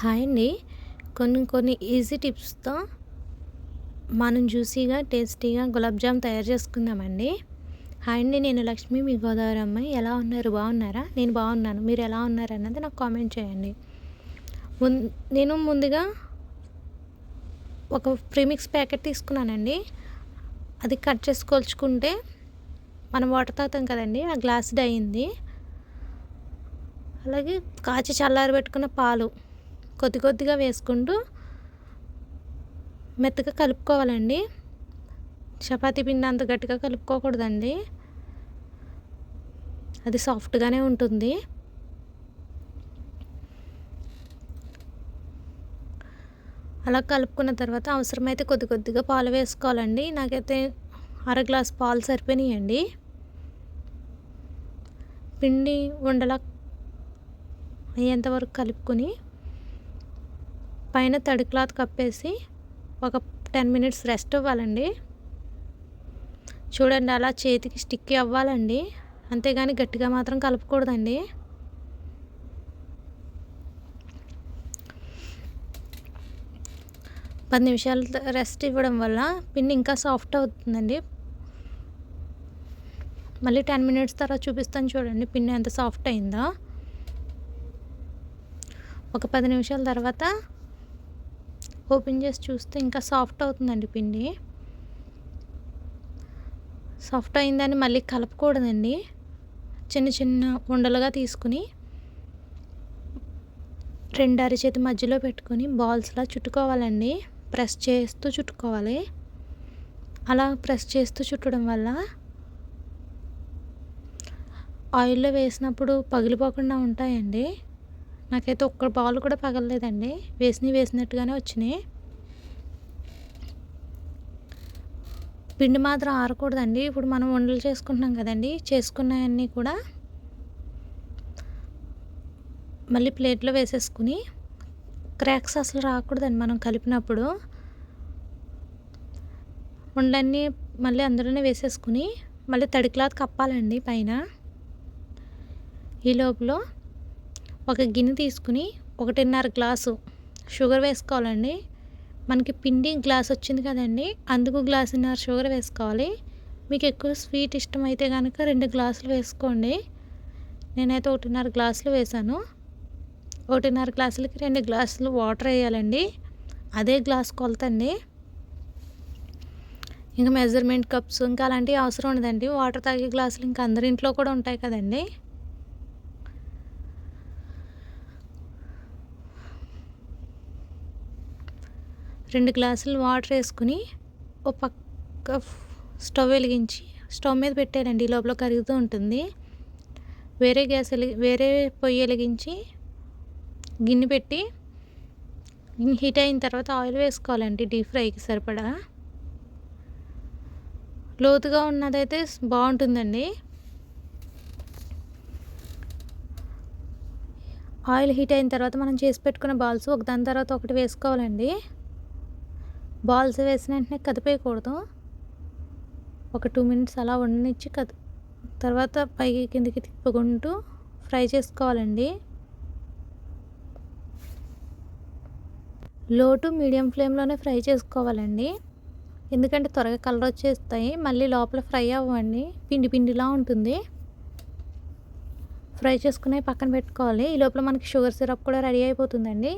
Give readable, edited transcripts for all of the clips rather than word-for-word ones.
Hi అండి. కొన్ని కొన్ని ఈజీ టిప్స్‌తో మనం జ్యూసీగా, టేస్టీగా గులాబ్ జామ్ తయారు చేసుకుందామండి. హాయ్ అండి. నేను లక్ష్మి, మీ గోదావరి అమ్మాయి. ఎలా ఉన్నారు? బాగున్నారా? నేను బాగున్నాను. మీరు ఎలా ఉన్నారన్నది నాకు కామెంట్ చేయండి. మున్ నేను ముందుగా ఒక ప్రీమిక్స్ ప్యాకెట్ తీసుకున్నానండి. అది కట్ చేసి కొలుచుకుంటే మనం వాటర్ తాగుతాం కదండీ! ఆ గ్లాస్‌ది అయింది. అలాగే కాచి చల్లారబెట్టుకున్న పాలు కొద్ది కొద్దిగా వేసుకుంటూ మెత్తగా కలుపుకోవాలండి. చపాతీ పిండి అంత గట్టిగా కలుపుకోకూడదండి, అది సాఫ్ట్గానే ఉంటుంది. అలా కలుపుకున్న తర్వాత అవసరమైతే కొద్ది కొద్దిగా పాలు వేసుకోవాలండి. నాకైతే అర గ్లాస్ పాలు సరిపోయినాయండి. పిండి ఉండలా అయ్యేంతవరకు కలుపుకొని పైన తడి క్లాత్ కప్పేసి ఒక 10 మినిట్స్ రెస్ట్ ఇవ్వాలండి. చూడండి, అలా చేతికి స్టిక్కీ అవ్వాలండి, అంతేగాని గట్టిగా మాత్రం కలపకూడదండి. పది నిమిషాలు రెస్ట్ ఇవ్వడం వల్ల పిండి ఇంకా సాఫ్ట్ అవుతుందండి. మళ్ళీ 10 మినిట్స్ తర్వాత చూపిస్తాను చూడండి పిండి ఎంత సాఫ్ట్ అయిందో. ఒక 10 నిమిషాల తర్వాత ఓపెన్ చేసి చూస్తే ఇంకా సాఫ్ట్ అవుతుందండి పిండి. సాఫ్ట్ అయిందని మళ్ళీ కలపకూడదండి. చిన్న చిన్న ఉండలుగా తీసుకుని 2 అరచేతి మధ్యలో పెట్టుకొని బాల్స్లా చుట్టుకోవాలండి. ప్రెస్ చేస్తూ చుట్టుకోవాలి. అలా ప్రెస్ చేస్తూ చుట్టడం వల్ల ఆయిల్లో వేసినప్పుడు పగిలిపోకుండా ఉంటాయండి. నాకైతే ఒక్క బాల్ కూడా పగలలేదండి, వేసినట్టుగానే వచ్చినాయి. పిండి మాత్రం ఆరకూడదండి. ఇప్పుడు మనం ఉండలు చేసుకుంటున్నాం కదండి, చేసుకున్నవన్నీ కూడా మళ్ళీ ప్లేట్లో వేసేసుకుని క్రాక్స్ అసలు రాకూడదండి. మనం కలిపినప్పుడు ఉండలన్నీ మళ్ళీ అందులోనే వేసేసుకుని మళ్ళీ తడి క్లాత్ కప్పాలండి పైన. ఈ లోపల ఒక గిన్నె తీసుకుని 1.5 గ్లాసు షుగర్ వేసుకోవాలండి. మనకి పిండి గ్లాస్ వచ్చింది కదండి, అందుకు 1.5 గ్లాసు షుగర్ వేసుకోవాలి. మీకు ఎక్కువ స్వీట్ ఇష్టమైతే కనుక 2 గ్లాసులు వేసుకోండి. నేనైతే 1.5 గ్లాసులు వేసాను. 1.5 గ్లాసులకి 2 గ్లాసులు వాటర్ వేయాలండి. అదే గ్లాస్ కొలతండి. ఇంకా మెజర్మెంట్ కప్స్ ఇంకా అలాంటివి అవసరం ఉండదండి. వాటర్ తాగే గ్లాసులు ఇంకా అందరి ఇంట్లో కూడా ఉంటాయి కదండి. రెండు గ్లాసులు వాటర్ వేసుకుని ఒక పక్క స్టవ్ వెలిగించి స్టవ్ మీద పెట్టారండి. ఈ లోపల కరుగుతూ ఉంటుంది. వేరే పొయ్యి వెలిగించి గిన్నె పెట్టి గిన్నె హీట్ అయిన తర్వాత ఆయిల్ వేసుకోవాలండి. డీప్ ఫ్రైకి సరిపడా లోతుగా ఉన్నదైతే బాగుంటుందండి. ఆయిల్ హీట్ అయిన తర్వాత మనం చేసి పెట్టుకున్న బాల్స్ ఒకదాని తర్వాత ఒకటి వేసుకోవాలండి. బాల్స్ వేసిన వెంటనే కదిపేయకూడదు. ఒక 2 మినిట్స్ అలా ఉండనిచ్చి తర్వాత పైకి కిందికి తిప్పుకుంటూ ఫ్రై చేసుకోవాలండి. లో టు మీడియం ఫ్లేమ్లోనే ఫ్రై చేసుకోవాలండి, ఎందుకంటే త్వరగా కలర్ వచ్చేస్తాయి. మళ్ళీ లోపల ఫ్రై అవ్వండి, పిండి పిండిలా ఉంటుంది. ఫ్రై చేసుకునే పక్కన పెట్టుకోవాలి. ఈ లోపల మనకి షుగర్ సిరప్ కూడా రెడీ అయిపోతుందండి.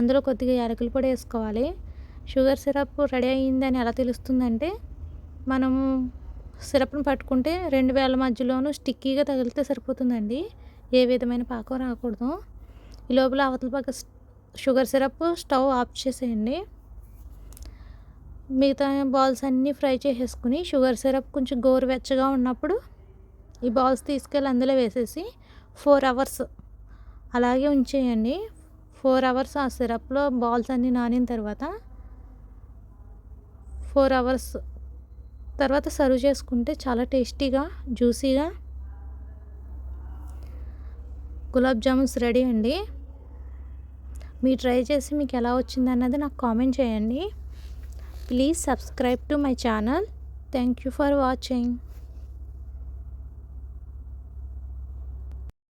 అందులో కొద్దిగా యాలకుల పొడి వేసుకోవాలి. షుగర్ సిరప్ రెడీ అయ్యిందని ఎలా తెలుస్తుందంటే, మనము సిరప్ని పట్టుకుంటే 2 వేల మధ్యలోనూ స్టిక్కీగా తగిలితే సరిపోతుందండి. ఏ విధమైన పాకం రాకూడదు. ఈ లోపల అవతల పక్క షుగర్ సిరప్ స్టవ్ ఆఫ్ చేసేయండి. మిగతా బాల్స్ అన్నీ ఫ్రై చేసేసుకుని షుగర్ సిరప్ కొంచెం గోరువెచ్చగా ఉన్నప్పుడు ఈ బాల్స్ తీసుకెళ్ళి అందులో వేసేసి 4 అవర్స్ అలాగే ఉంచేయండి. 4 అవర్స్ ఆ సిరప్లో బాల్స్ అన్నీ నానిన తర్వాత 4 అవర్స్ తర్వాత సర్వ్ చేసుకుంటే చాలా టేస్టీగా, జ్యూసీగా గులాబ్ జామున్స్ రెడీ అండి. మీరు ట్రై చేసి మీకు ఎలా వచ్చింది అన్నది నాకు కామెంట్ చేయండి. Please subscribe to my channel. Thank you for watching.